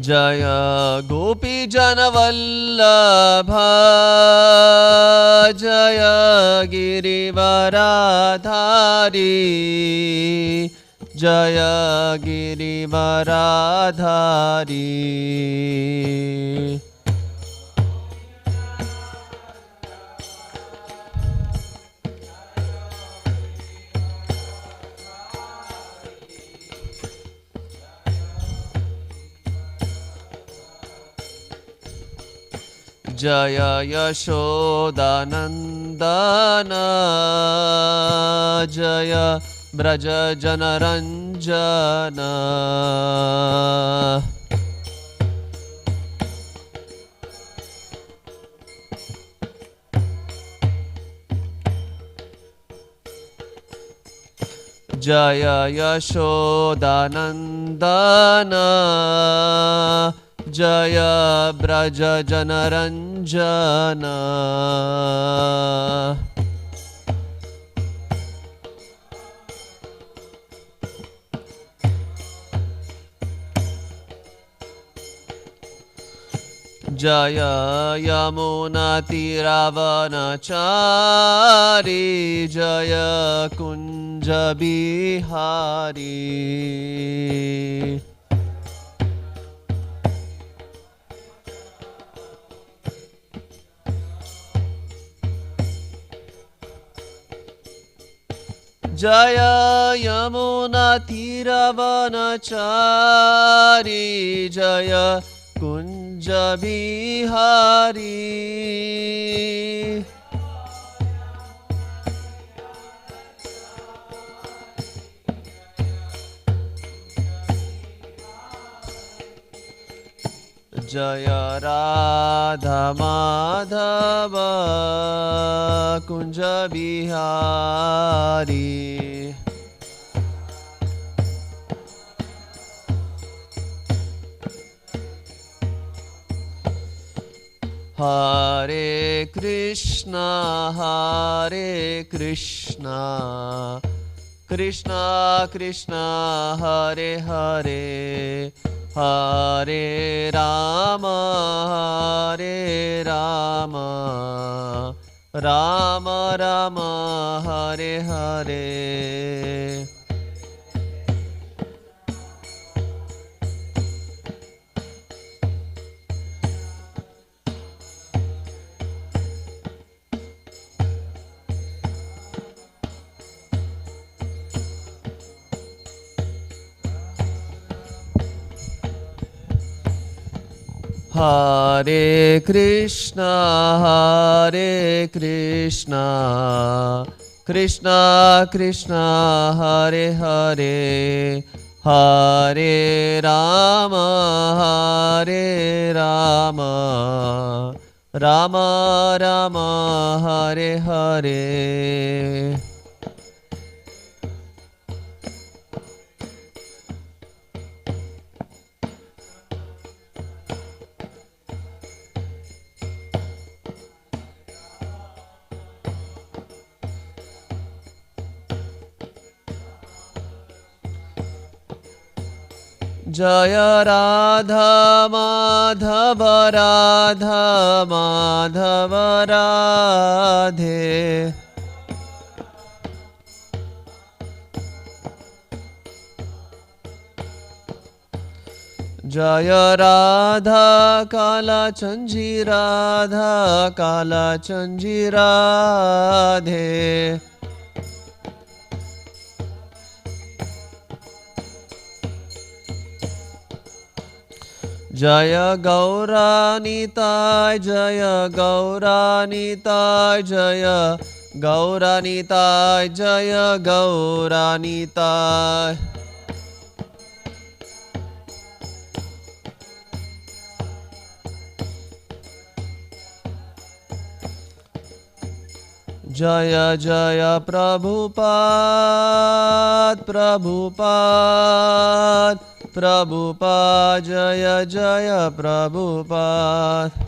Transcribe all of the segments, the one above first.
Jai गोपीजनवल्लभा Jai गिरिवराधारी Jai गिरिवराधारी Jai Yashodanandan Jai व्रजजनरञ्जन Jai Yashodanandan Jai व्रजजनरञ्जन Jai यमुनातीरावनचारी Jai Kunjbihari Jai यमुनातीरावनचारी Jai Kunjbihari Jai Radha Madhav Kunjbihari Hare Krishna Krishna Krishna Hare Hare Hare Ram Ram Ram Hare Hare Hare Krishna Krishna Krishna Hare Hare Hare Ram Ram Ram Hare Hare Jai Radha Madhav Radhe Jai Radha कालचंजी Radhe Jai Gaura Nitai Jai Gaura Nitai Jai Gaura Nitai Jai Gaura Nitai Jai Jai Prabhupada Jai Jai Prabhupada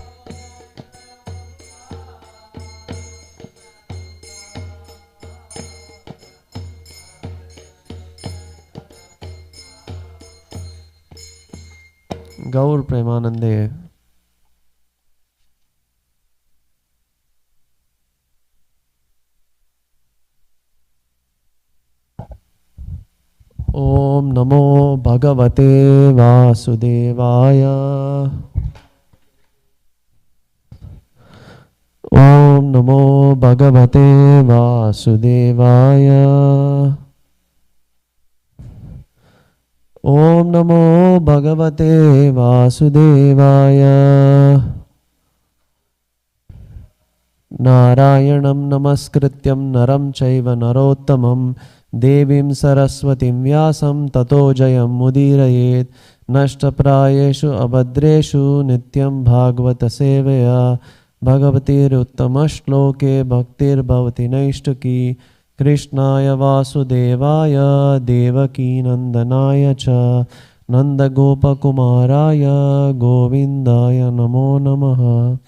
Gaur Premanande. Om Namo Bhagavate Vasudevaya. Om Namo Bhagavate Vasudevaya. Om Namo Bhagavate Vasudevaya. Narayanam Namaskrityam Naram Chaiva Narottamam Devim Saraswatim Vyasam Tato Jayam Mudirayet Nashtaprayeshu Abhadreshu Nityam Bhagavata Sevaya Bhagavatir Uttamashloke Bhaktir Bhavati Naishtaki Krishnaya Vasudevaya Devaki Nandanaya Cha Nanda Gopa Kumaraya Govindaya Namo Namaha.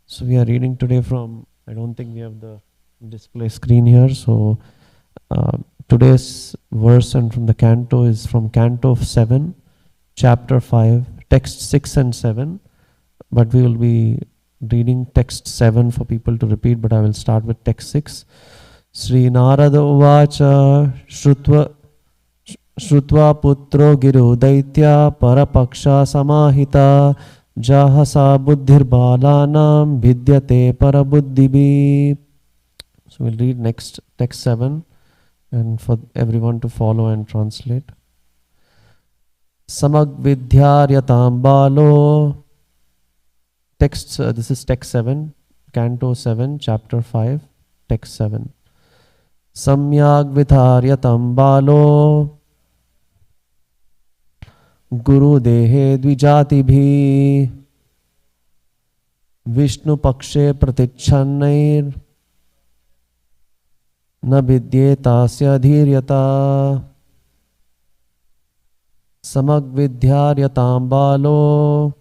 So we are reading today from, I don't think we have the display screen here, so today's verse and from the canto is from Canto 7, Chapter 5, text 6 and 7, but we will be reading text 7 for people to repeat, but I will start with text 6. Sri Narada Uvacha Shrutva Putro Giru Daitya Parapaksha Samahita Jahasa Buddhir Balanam Vidyate Parabuddhibhi. So we'll read next text 7 and for everyone to follow and translate. Samag Vidyaryatam Balo. Text, this is text 7, Canto 7, Chapter 5, text 7. Samyag Vidharyatam Balo Guru Dehe Dvijati Bhi Vishnu Pakshe Pratichhannair Na Vidyetasya Dhiryata Samag Vidyaryatam Balo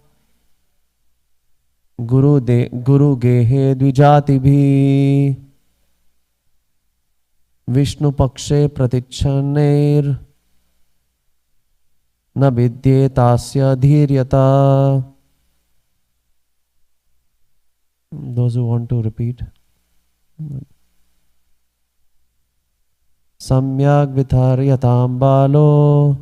Guru Gehe Dvijati Bhi Vishnu Pakshe Pratichhannair Na Vidyetasya Dhiryata. Those who want to repeat. Samyak Vitharyatam Balo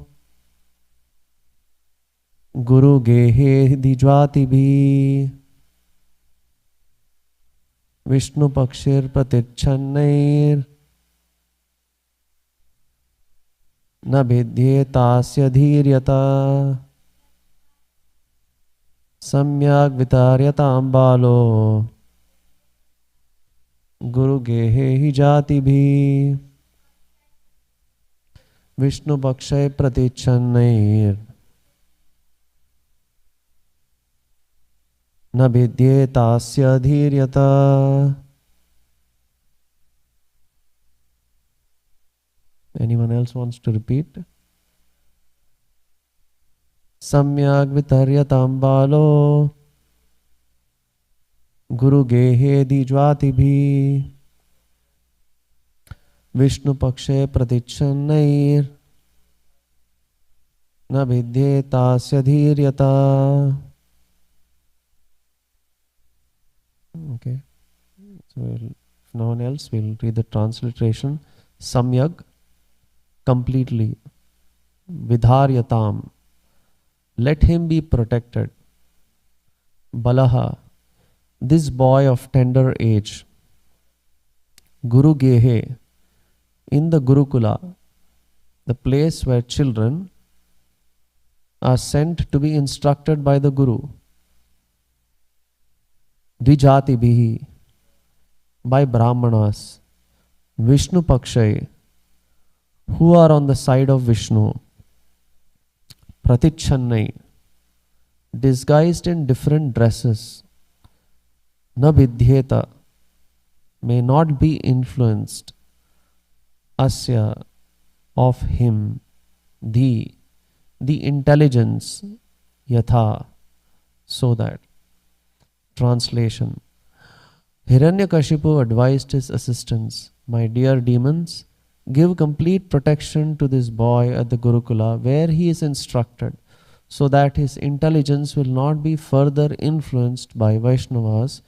Guru Gehe Dijvati Bhi Vishnu Pakshir Pratichhannair Na Vidyetasya Dhiryata. Samyak Vitaryatam Balo Guru Gehe Hijati Bhi Vishnu Pakshay Pratichhannair Na Vidyetasya Dhiryata. Anyone else wants to repeat? Samyak Vitaryatam Balo Guru Gehe Dijvati Bhi Vishnu Pakshe Pratichhannair Na Vidyetasya Dhiryata. Okay. So if no one else, we'll read the transliteration. Samyag, completely. Vidharyatam, let him be protected. Balaha, this boy of tender age. Guru Gehe, in the Gurukula, the place where children are sent to be instructed by the Guru. Dvijati Bihi, by Brahmanas. Vishnu Pakshay, who are on the side of Vishnu. Pratichhannai, disguised in different dresses. Na Vidhyeta, may not be influenced. Asya, of him. The intelligence. Yatha, so that. Translation. Hiranyakashipu advised his assistants, my dear demons, give complete protection to this boy at the Gurukula where he is instructed, so that his intelligence will not be further influenced by Vaishnavas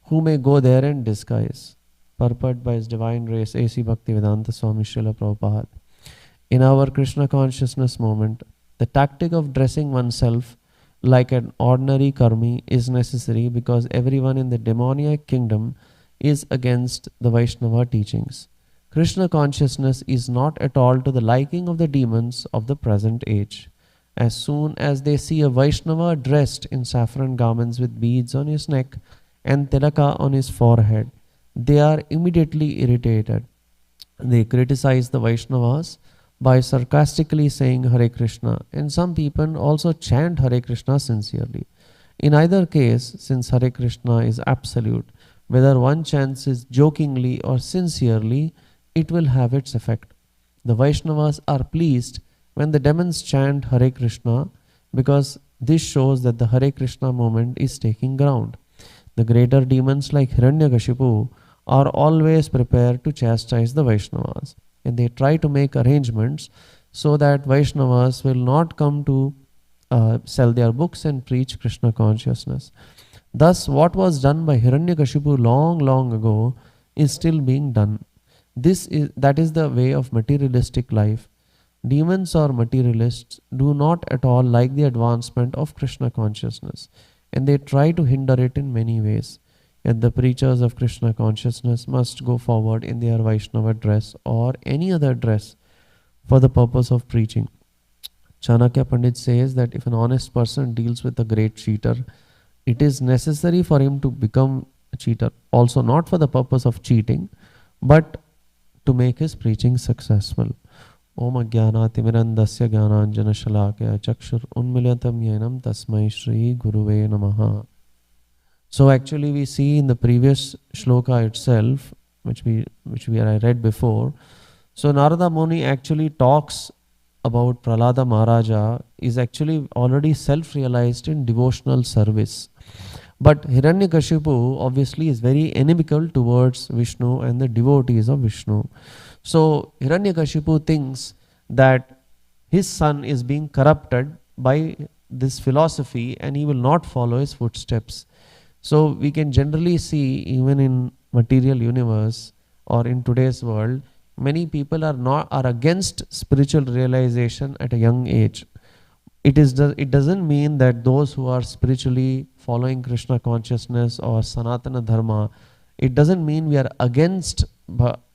who may go there in disguise. Purport by His Divine Grace A.C. Bhaktivedanta Swami Srila Prabhupada. In our Krishna consciousness moment, the tactic of dressing oneself like an ordinary karmi is necessary because everyone in the demoniac kingdom is against the Vaishnava teachings. Krishna consciousness is not at all to the liking of the demons of the present age. As soon as they see a Vaishnava dressed in saffron garments with beads on his neck and tilaka on his forehead, they are immediately irritated. They criticize the Vaishnavas by sarcastically saying Hare Krishna, and some people also chant Hare Krishna sincerely. In either case, since Hare Krishna is absolute, whether one chants it jokingly or sincerely, it will have its effect. The Vaishnavas are pleased when the demons chant Hare Krishna because this shows that the Hare Krishna movement is taking ground. The greater demons like Hiranyakashipu are always prepared to chastise the Vaishnavas, and they try to make arrangements so that Vaishnavas will not come to sell their books and preach Krishna consciousness. Thus, what was done by Hiranyakashipu long ago is still being done. That is the way of materialistic life. Demons or materialists do not at all like the advancement of Krishna consciousness, and they try to hinder it in many ways. Yet the preachers of Krishna consciousness must go forward in their Vaishnava dress or any other dress for the purpose of preaching. Chanakya Pandit says that if an honest person deals with a great cheater, it is necessary for him to become a cheater, also not for the purpose of cheating, but to make his preaching successful. Om Ajnanatimirandasya Jnananjana Shalakaya Chakshur Unmilitam Yenam Tasmai Shri Guruve Namaha. So actually we see in the previous shloka itself, which I read before, so Narada Muni actually talks about Prahlada Maharaja is actually already self-realized in devotional service. But Hiranyakashipu obviously is very inimical towards Vishnu and the devotees of Vishnu. So Hiranyakashipu thinks that his son is being corrupted by this philosophy and he will not follow his footsteps. So we can generally see even in material universe or in today's world, many people are against spiritual realization at a young age. It doesn't mean that those who are spiritually following Krishna consciousness or Sanatana Dharma, it doesn't mean we are against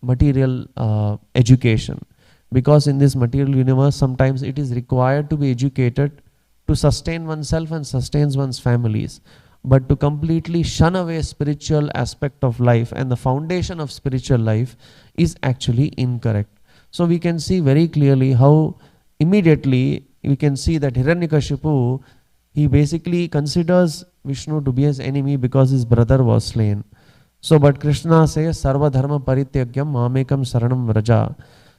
material education. Because in this material universe, sometimes it is required to be educated to sustain oneself and sustains one's families. But to completely shun away spiritual aspect of life and the foundation of spiritual life is actually incorrect. So we can see very clearly how immediately we can see that Hiranyakashipu, he basically considers Vishnu to be his enemy because his brother was slain. So but Krishna says, Sarva Dharma Parityagyam Mamekam Saranam Vraja.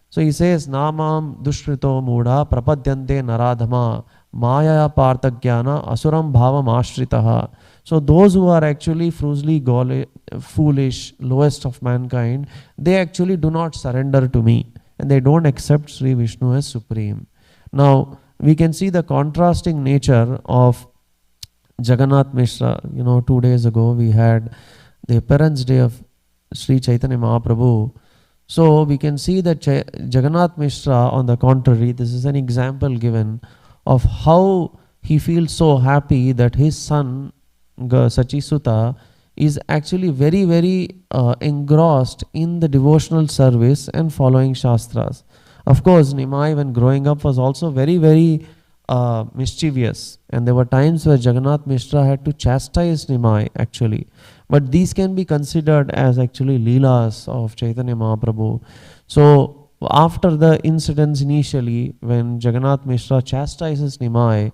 So he says, Namam Dushrito Mudha Prapadyante Naradhama Maya Parthagyana Asuram Bhavam Ashritaha. So those who are actually foolish, lowest of mankind, they actually do not surrender to me and they don't accept Sri Vishnu as supreme. Now we can see the contrasting nature of Jagannath Mishra. 2 days ago we had the appearance day of Sri Chaitanya Mahaprabhu. So we can see that Jagannath Mishra, on the contrary, this is an example given of how he feels so happy that his son Sachisuta is actually very engrossed in the devotional service and following Shastras. Of course, Nimai when growing up was also very mischievous, and there were times where Jagannath Mishra had to chastise Nimai actually. But these can be considered as actually Leelas of Chaitanya Mahaprabhu. So after the incidents initially, when Jagannath Mishra chastises Nimai,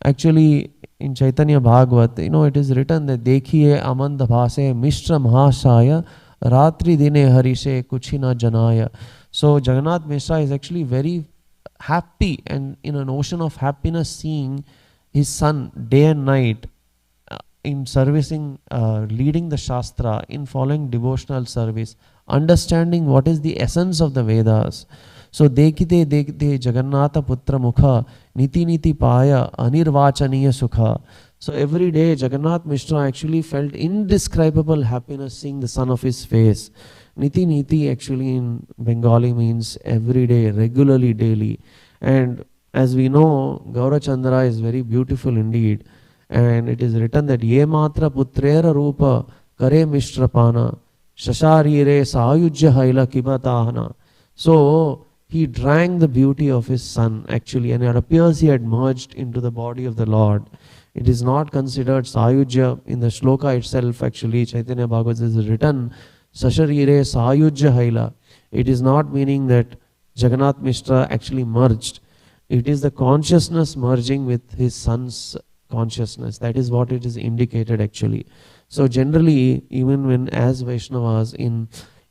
actually in Chaitanya Bhagavat, it is written that Dekhiye Amanda Bhase Mishra Mahashaya Ratri Dine Harishe Kuchina Janaya. So Jagannath Mishra is actually very happy and in an ocean of happiness seeing his son day and night in servicing, leading the Shastra, in following devotional service, understanding what is the essence of the Vedas. So dekite dekite Jagannatha putra mukha niti niti paya anirvachaniya sukha. So every day Jagannath Mishra actually felt indescribable happiness seeing the son of his face. Niti niti actually in Bengali means every day, regularly, daily. And as we know, Gaura Chandra is very beautiful indeed. And it is written that Ye matra putrera rupa kare mishtrapana shasharire sayujya haila kibatahana. So he drank the beauty of his son actually, and it appears he had merged into the body of the Lord. It is not considered sayujya in the shloka itself actually. Chaitanya Bhagavatam is written Sasharire sayujya haila. It is not meaning that Jagannath Mishra actually merged. It is the consciousness merging with his son's consciousness. That is what it is indicated actually. So generally, even when as Vaishnavas,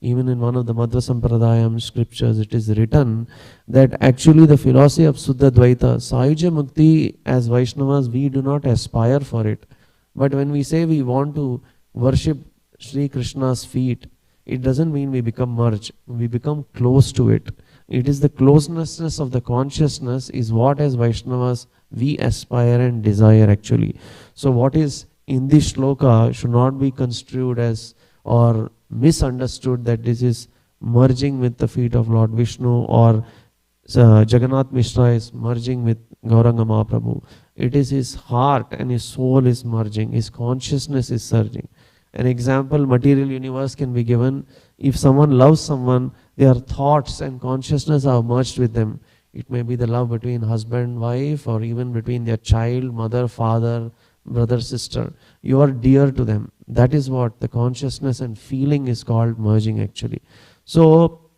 even in one of the Madhva Sampradayam scriptures, it is written that actually the philosophy of Suddha Dvaita, Sayujya Mukti, as Vaishnavas, we do not aspire for it. But when we say we want to worship Sri Krishna's feet, it doesn't mean we become merged. We become close to it. It is the closeness of the consciousness is what as Vaishnavas we aspire and desire actually. So what is in this shloka should not be construed as or misunderstood that this is merging with the feet of Lord Vishnu or Jagannath Mishra is merging with Gauranga Mahaprabhu. It is his heart and his soul is merging, his consciousness is surging. An example, material universe can be given. If someone loves someone, their thoughts and consciousness are merged with them. It may be the love between husband, wife, or even between their child, mother, father, brother, sister. You are dear to them. That is what the consciousness and feeling is called merging actually. So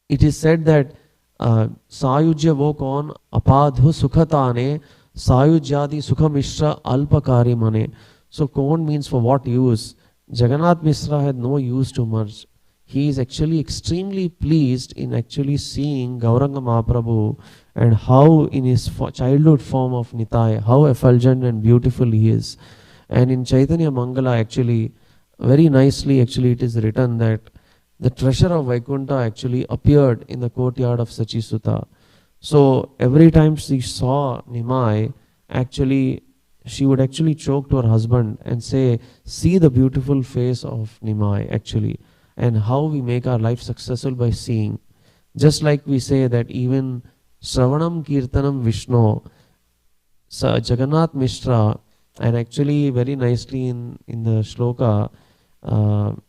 it is said that Sayujya wo kaun apadhu sukhatane Sayujyadi sukha mishra alpakari mane. So kaun means for what use? Jagannath Mishra had no use to merge. He is actually extremely pleased in actually seeing Gauranga Mahaprabhu and how in his childhood form of Nitai, how effulgent and beautiful he is. And in Chaitanya Mangala actually, very nicely actually it is written that the treasure of Vaikuntha actually appeared in the courtyard of Sachisuta. So every time she saw Nimai, actually she would actually choke to her husband and say, see the beautiful face of Nimai actually, and how we make our life successful by seeing. Just like we say that even Sravanam Kirtanam Vishnu, Jagannath Mishra, and actually very nicely in the shloka, Vishwanath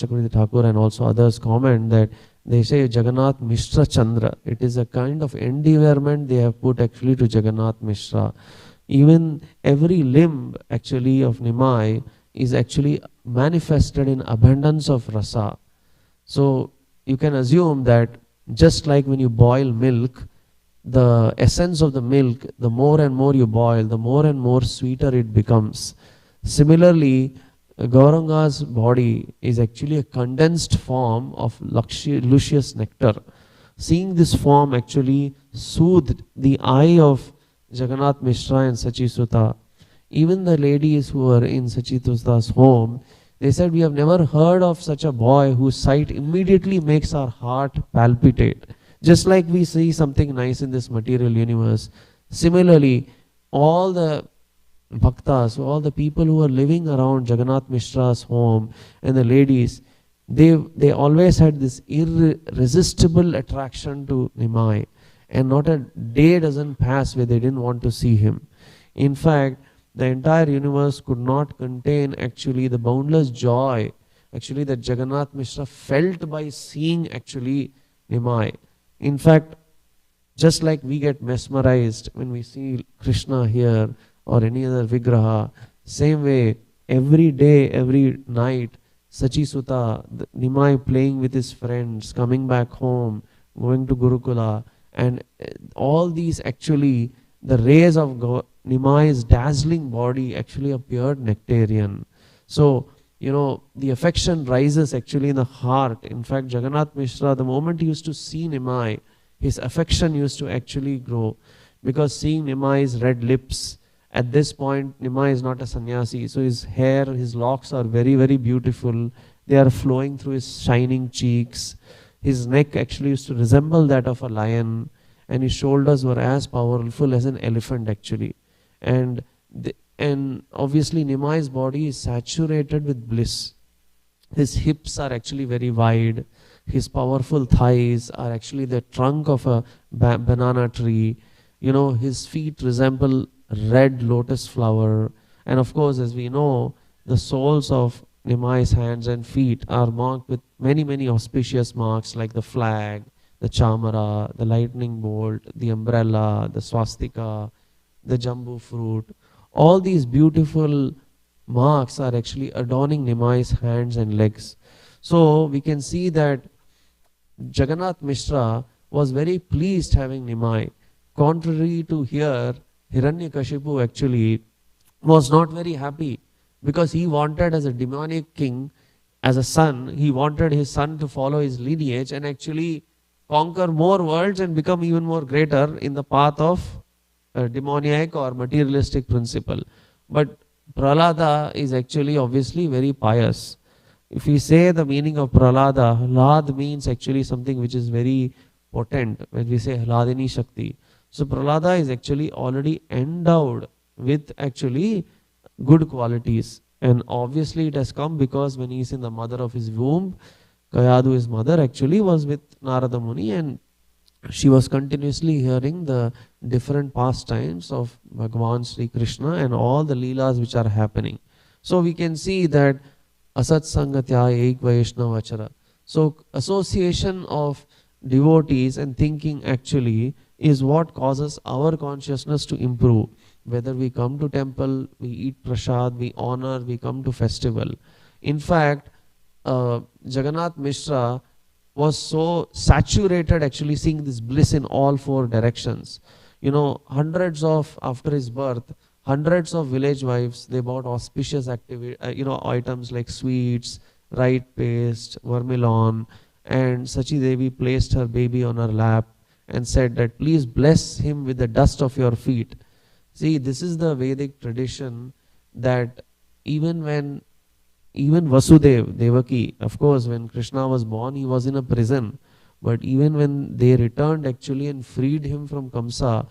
Chakravarti Thakur and also others comment that they say Jagannath Mishra Chandra. It is a kind of endearment they have put actually to Jagannath Mishra. Even every limb actually of Nimai is actually manifested in abundance of rasa. So you can assume that just like when you boil milk, the essence of the milk, the more and more you boil, the more and more sweeter it becomes. Similarly, Gauranga's body is actually a condensed form of luscious nectar. Seeing this form actually soothed the eye of Jagannath Mishra and Sachisuta. Even the ladies who were in Sachisuta's home, they said, we have never heard of such a boy whose sight immediately makes our heart palpitate. Just like we see something nice in this material universe. Similarly, all the bhaktas, all the people who are living around Jagannath Mishra's home and the ladies, they always had this irresistible attraction to Nimai. And not a day doesn't pass where they didn't want to see him. In fact, the entire universe could not contain actually the boundless joy actually that Jagannath Mishra felt by seeing actually Nimai. In fact, just like we get mesmerized when we see Krishna here or any other Vigraha, same way every day, every night, Sachisuta, Nimai playing with his friends, coming back home, going to Gurukula, and all these actually, the rays of Nimai's dazzling body actually appeared nectarian. So, you know, the affection rises actually in the heart. In fact, Jagannath Mishra, the moment he used to see Nimai, his affection used to actually grow. Because seeing Nimai's red lips, at this point, Nimai is not a sannyasi. So his hair, his locks are very, very beautiful. They are flowing through his shining cheeks. His neck actually used to resemble that of a lion, and his shoulders were as powerful as an elephant actually. And and obviously Nimai's body is saturated with bliss. His hips are actually very wide. His powerful thighs are actually the trunk of a banana tree. You know, his feet resemble red lotus flower. And of course, as we know, the soles of Nimai's hands and feet are marked with many, many auspicious marks like the flag, the chamara, the lightning bolt, the umbrella, the swastika, the jambu fruit. All these beautiful marks are actually adorning Nimai's hands and legs. So we can see that Jagannath Mishra was very pleased having Nimai. Contrary to here, Hiranyakashipu actually was not very happy, because he wanted, as a demonic king, as a son, he wanted his son to follow his lineage and actually conquer more worlds and become even more greater in the path of demoniac or materialistic principle. But Prahlada is actually obviously very pious. If we say the meaning of Prahlada, Hlad means actually something which is very potent when we say Hladini Shakti. So Prahlada is actually already endowed with actually good qualities. And obviously it has come because when he is in the mother of his womb, Kayadu, his mother, actually was with Narada Muni, and she was continuously hearing the different pastimes of Bhagavan Sri Krishna and all the leelas which are happening. So we can see that Asat Sangatya Ek Vaishnava Achara. So association of devotees and thinking actually is what causes our consciousness to improve. Whether we come to temple, we eat prasad, we honor, we come to festival. In fact, Jagannath Mishra was so saturated actually seeing this bliss in all four directions. You know, after his birth, hundreds of village wives, they bought auspicious items like sweets, rice paste, vermilion, and Sachi Devi placed her baby on her lap and said that please bless him with the dust of your feet. See, this is the Vedic tradition that even Vasudev, Devaki, of course, when Krishna was born, he was in a prison. But even when they returned actually and freed him from Kamsa,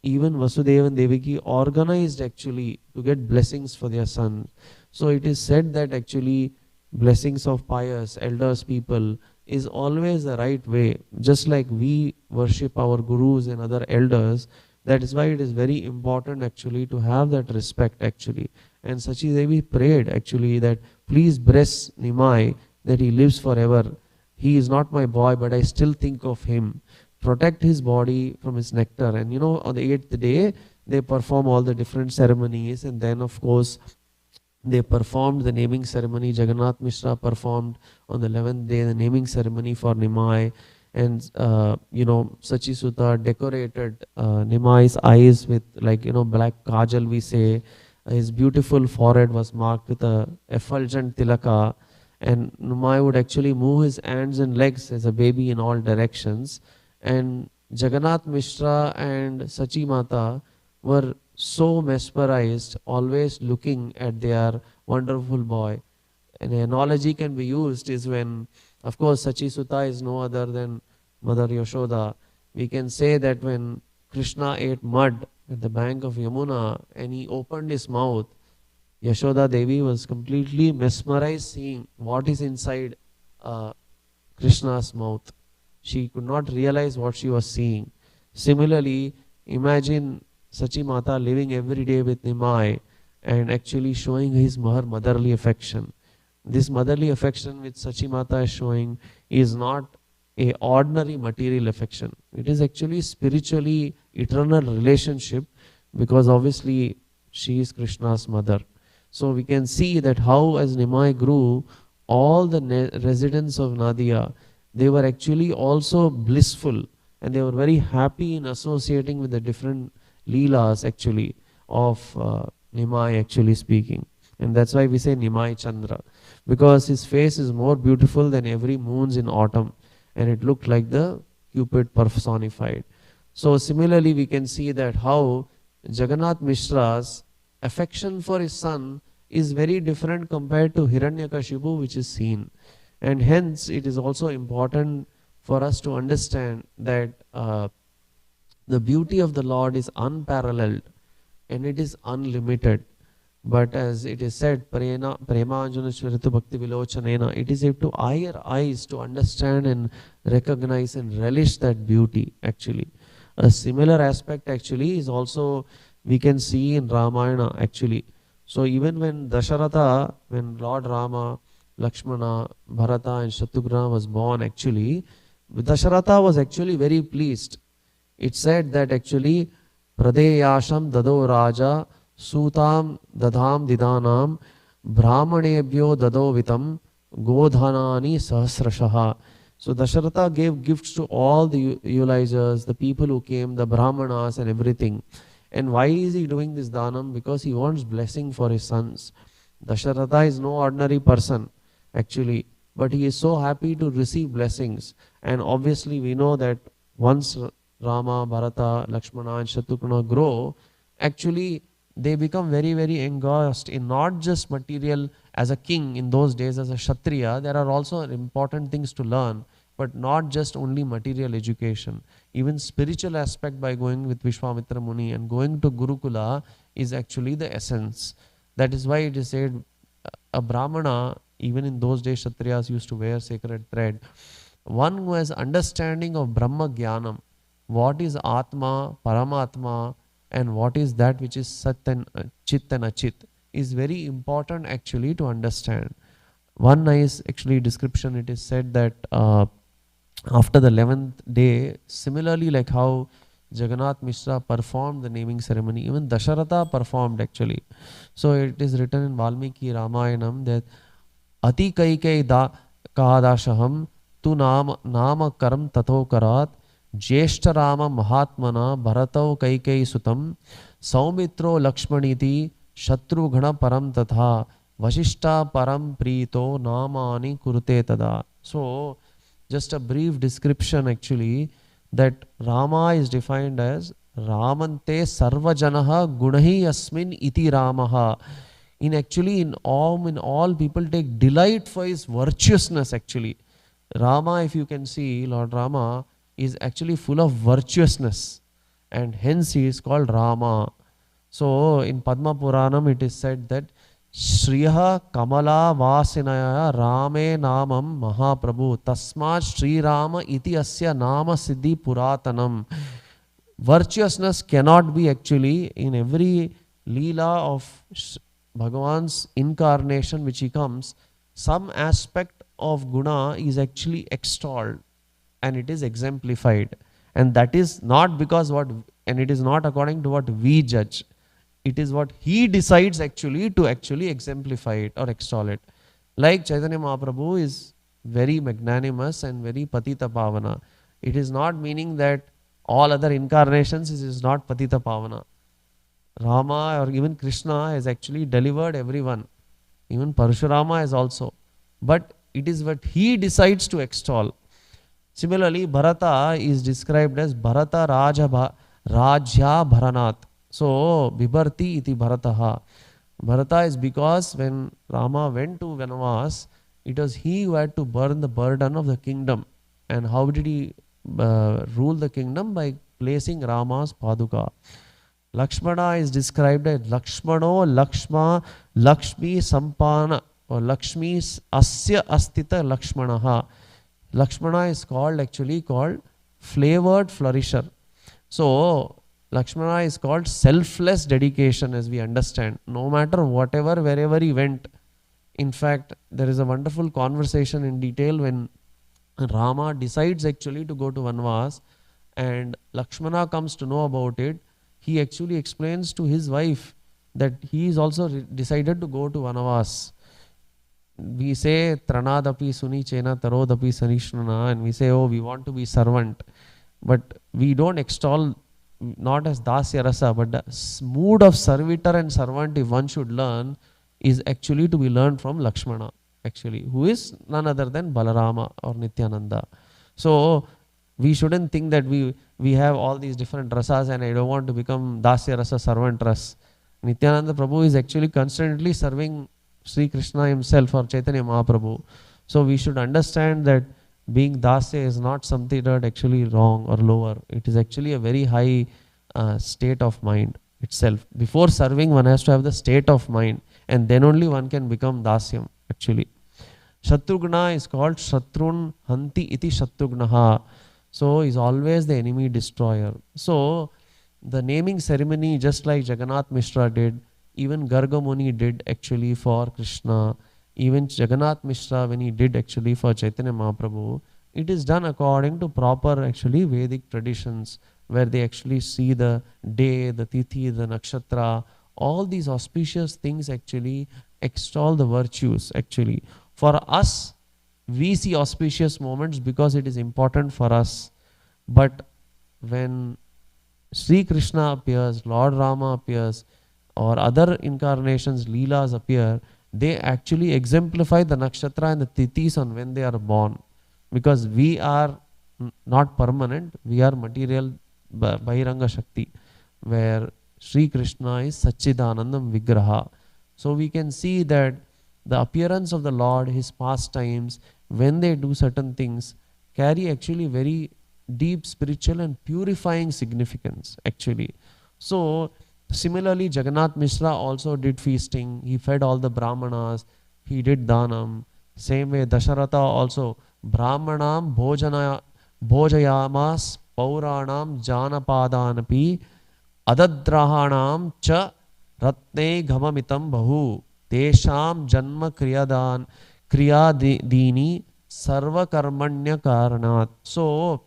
even Vasudeva and Devaki organized actually to get blessings for their son. So it is said that actually blessings of pious elders people is always the right way. Just like we worship our gurus and other elders, that is why it is very important actually to have that respect actually. And Sachi Devi prayed actually that please bless Nimai that he lives forever. He is not my boy, but I still think of him. Protect his body from his nectar. And you know, on the 8th day, they perform all the different ceremonies. And then, of course, they performed the naming ceremony. Jagannath Mishra performed on the 11th day the naming ceremony for Nimai. And, Sachi Sutta decorated Nimai's eyes with black kajal, we say. His beautiful forehead was marked with a effulgent tilaka. And Nimai would actually move his hands and legs as a baby in all directions. And Jagannath Mishra and Sachi Mata were so mesmerized, always looking at their wonderful boy. An analogy can be used is when, of course, Sachi Sutta is no other than Mother Yashoda. We can say that when Krishna ate mud at the bank of Yamuna and he opened his mouth, Yashoda Devi was completely mesmerized seeing what is inside Krishna's mouth. She could not realize what she was seeing. Similarly, imagine Sachi Mata living every day with Nimai and actually showing her motherly affection. This motherly affection which Sachi Mata is showing is not a ordinary material affection. It is actually spiritually eternal relationship, because obviously she is Krishna's mother. So we can see that how as Nimai grew, all the residents of Nadia, they were actually also blissful and they were very happy in associating with the different leelas actually of Nimai actually speaking. And that's why we say Nimai Chandra, because his face is more beautiful than every moons in autumn, and it looked like the Cupid personified. So similarly we can see that how Jagannath Mishra's affection for his son is very different compared to Hiranyakashipu which is seen. And hence it is also important for us to understand that the beauty of the Lord is unparalleled and it is unlimited. But as it is said, Prema Anjana Shvaritu Bhakti Vilochanena, it is up to our eyes to understand and recognize and relish that beauty actually. A similar aspect actually is also we can see in Ramayana actually. So even when Dasharatha, when Lord Rama, Lakshmana, Bharata and Shatrughna was born actually, Dasharatha was actually very pleased. It said that actually Pradeyasham Dado Raja Sutam Dadham Didanam Brahmanebhyo Dado Vitam Godhanani Sahasrashaha. So Dasharatha gave gifts to all the Ulizers, the people who came, the Brahmanas and everything. And why is he doing this danam? Because he wants blessing for his sons. Dasharatha is no ordinary person actually, but he is so happy to receive blessings. And obviously we know that once Rama, Bharata, Lakshmana and Shatrughna grow, actually they become very, very engrossed in not just material. As a king in those days, as a Kshatriya, there are also important things to learn, but not just only material education. Even spiritual aspect by going with Vishwamitra Muni and going to Gurukula is actually the essence. That is why it is said a Brahmana, even in those days Kshatriyas used to wear sacred thread. One who has understanding of Brahma Jnanam, what is Atma, Paramatma, and what is that which is Sat and Chit and Achit, is very important actually to understand. One nice actually description, it is said that after the 11th day, similarly like how Jagannath Mishra performed the naming ceremony, even Dasharatha performed actually. So it is written in Valmiki Ramayanam that Ati kaikai da kahadashaham tu nama karam tato karat Jeshta Rama Mahatmana Bharatau Kaikai Sutam Saumitro Lakshmaniti Shatrughna Param Tatha Vashishta Param Prito Namani Kurute Tada. So just a brief description actually, that Rama is defined as Ramante Sarvajanaha Gunahi Asmin Iti Ramaha. In all people take delight for his virtuousness actually. Rama, if you can see, Lord Rama is actually full of virtuousness and hence he is called Rama. So in Padma Puranam it is said that Shriya Kamala Vasinaya Rame Namam Mahaprabhu Tasmat Sri Rama Iti Asya Nama Siddhi Puratanam. Virtuousness cannot be actually in every Leela of Bhagavan's incarnation which he comes, some aspect of guna is actually extolled and it is exemplified, and that is not because and it is not according to what we judge, it is what he decides actually to actually exemplify it or extol it. Like Chaitanya Mahaprabhu is very magnanimous and very patita pavana. It is not meaning that all other incarnations is not patita pavana. Rama or even Krishna has actually delivered everyone. Even Parashurama is also. But it is what he decides to extol. Similarly, Bharata is described as Bharata Rajya Bharanat. So, Bibharti iti Bharataha. Bharata is because when Rama went to Vanavas, it was he who had to burn the burden of the kingdom. And how did he rule the kingdom? By placing Rama's Paduka. Lakshmana is described as Lakshmano Lakshmi Sampana or Lakshmi Asya Astita Lakshmanaha. Lakshmana is actually called flavored flourisher. So Lakshmana is called selfless dedication, as we understand. No matter whatever, wherever he went. In fact, there is a wonderful conversation in detail when Rama decides actually to go to Vanvas and Lakshmana comes to know about it. He actually explains to his wife that he is also decided to go to Vanavas. We say Tranadapi Suni Chena Tarodapi Sanishnana, and we say, oh, we want to be servant. But we don't extol not as Dasya Rasa, but the mood of servitor and servant, if one should learn, is actually to be learned from Lakshmana, actually, who is none other than Balarama or Nityananda. So we shouldn't think that we have all these different rasas and I don't want to become Dasya Rasa, servant ras. Nityananda Prabhu is actually constantly serving Sri Krishna himself or Chaitanya Mahaprabhu. So we should understand that being dasya is not something that actually wrong or lower. It is actually a very high state of mind itself. Before serving, one has to have the state of mind, and then only one can become dasyam actually. Shatrugna is called Shatrun Hanti iti Shatrugnaha. So is always the enemy destroyer. So the naming ceremony, just like Jagannath Mishra did, even Garga Muni did actually for Krishna, even Jagannath Mishra when he did actually for Chaitanya Mahaprabhu, it is done according to proper actually Vedic traditions, where they actually see the day, the tithi, the nakshatra, all these auspicious things actually extol the virtues actually. For us, we see auspicious moments because it is important for us. But when Sri Krishna appears, Lord Rama appears, or other incarnations, Leelas appear, they actually exemplify the nakshatra and the tithis on when they are born. Because we are not permanent, we are material Bahiranga Shakti, where Sri Krishna is Sachidanandam Vigraha. So we can see that the appearance of the Lord, his pastimes, when they do certain things, carry actually very deep spiritual and purifying significance actually. So similarly, Jagannath Mishra also did feasting. He fed all the Brahmanas. He did Dhanam. Same way, Dasharatha also. Brahmanam Bhojayamas Pauranam Janapadanapi Adadrahanam Cha Ratne Ghamamitam Bahu Tesham Janma Kriyadini Sarva Karmanya Karanat. So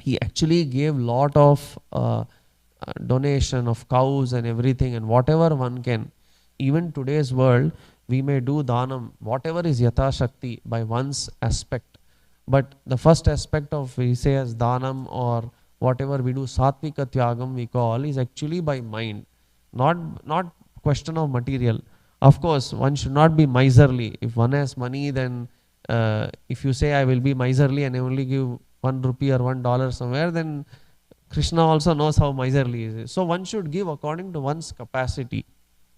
he actually gave lot of donation of cows and everything, and whatever one can. Even today's world, we may do dhanam, whatever is yatha shakti by one's aspect. But the first aspect of, we say as dhanam or whatever we do, satvika tyagam we call, is actually by mind, not question of material. Of course, one should not be miserly. If one has money, then if you say I will be miserly and I only give 1 rupee or $1 somewhere, then Krishna also knows how miserly he is. So one should give according to one's capacity.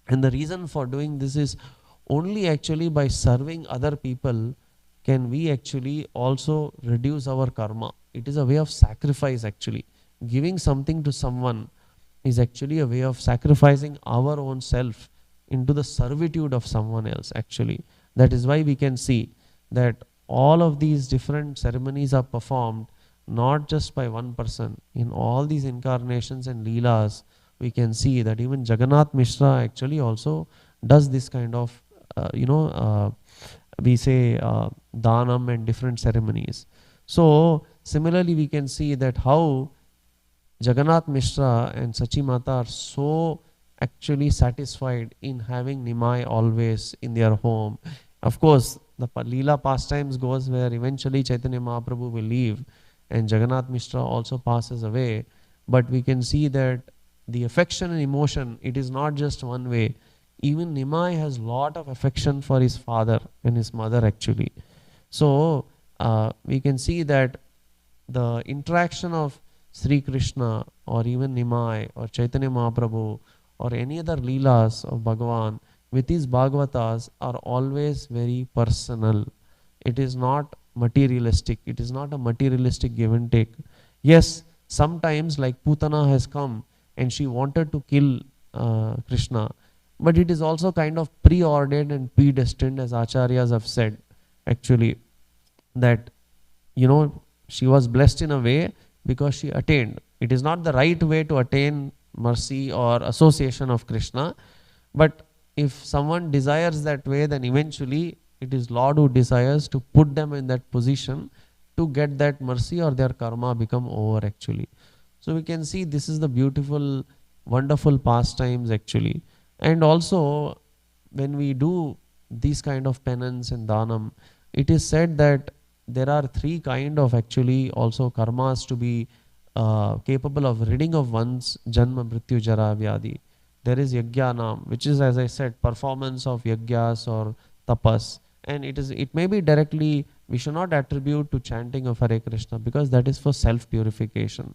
And the reason for doing this is only actually by serving other people can we actually also reduce our karma. It is a way of sacrifice actually. Giving something to someone is actually a way of sacrificing our own self into the servitude of someone else actually. That is why we can see that all of these different ceremonies are performed not just by one person. In all these incarnations and leelas, we can see that even Jagannath Mishra actually also does this kind of, we say dhanam and different ceremonies. So similarly, we can see that how Jagannath Mishra and Sachi Mata are so actually satisfied in having Nimai always in their home. Of course, the Leela pastimes goes where eventually Chaitanya Mahaprabhu will leave and Jagannath Mishra also passes away. But we can see that the affection and emotion, it is not just one way. Even Nimai has lot of affection for his father and his mother actually. So we can see that the interaction of Sri Krishna or even Nimai or Chaitanya Mahaprabhu or any other Leelas of Bhagavan with his Bhagavatas are always very personal. It is not materialistic. It is not a materialistic give and take. Yes, sometimes like Putana has come and she wanted to kill Krishna, but it is also kind of preordained and predestined, as Acharyas have said actually, that she was blessed in a way because she attained. It is not the right way to attain mercy or association of Krishna, but if someone desires that way, then eventually it is Lord who desires to put them in that position to get that mercy or their karma become over actually. So we can see this is the beautiful, wonderful pastimes actually. And also when we do these kind of penance and dhanam, it is said that there are 3 kind of actually also karmas to be capable of ridding of one's janma, mrityu, jara, vyadi. There is yajnanam, which is, as I said, performance of yajnas or tapas. And it may be directly, we should not attribute to chanting of Hare Krishna because that is for self-purification.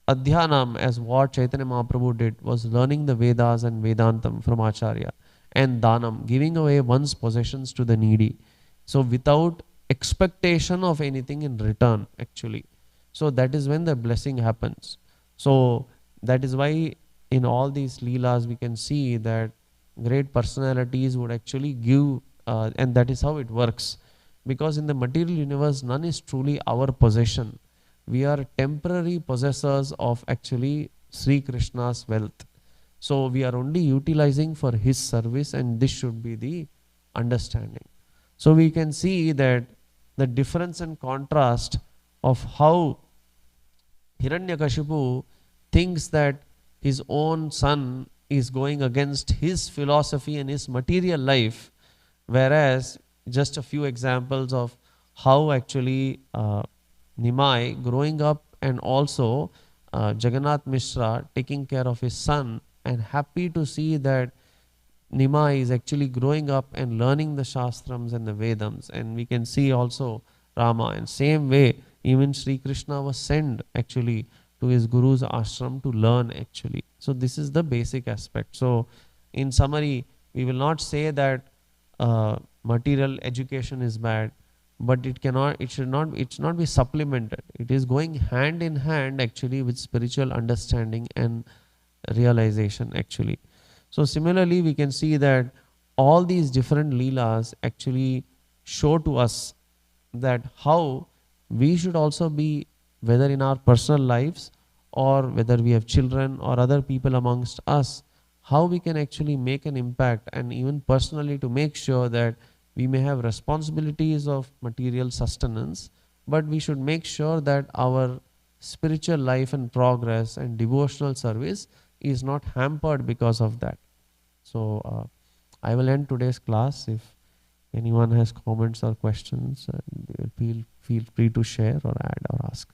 Adhyanam, as what Chaitanya Mahaprabhu did, was learning the Vedas and Vedantam from Acharya. And Dhanam, giving away one's possessions to the needy. So without expectation of anything in return actually. So that is when the blessing happens. So that is why in all these leelas we can see that great personalities would actually give, and that is how it works. Because in the material universe, none is truly our possession. We are temporary possessors of actually Sri Krishna's wealth. So we are only utilizing for his service, and this should be the understanding. So we can see that the difference and contrast of how Hiranyakashipu thinks that his own son is going against his philosophy and his material life, whereas just a few examples of how actually Nimai growing up, and also Jagannath Mishra taking care of his son, and happy to see that Nima is actually growing up and learning the Shastrams and the Vedams. And we can see also Rama. And same way, even Sri Krishna was sent actually to his guru's ashram to learn actually. So this is the basic aspect. So in summary, we will not say that material education is bad, but it should not be supplemented. It is going hand in hand actually with spiritual understanding and realization actually. So similarly, we can see that all these different leelas actually show to us that how we should also be, whether in our personal lives or whether we have children or other people amongst us, how we can actually make an impact, and even personally to make sure that we may have responsibilities of material sustenance, but we should make sure that our spiritual life and progress and devotional service is not hampered because of that. So I will end today's class. If anyone has comments or questions, feel free to share or add or ask.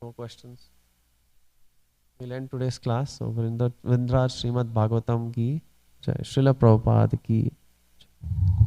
No questions? We'll end today's class. So Vrindra Srimad Bhagavatam ki Jai, Srila Prabhupada ki Jai.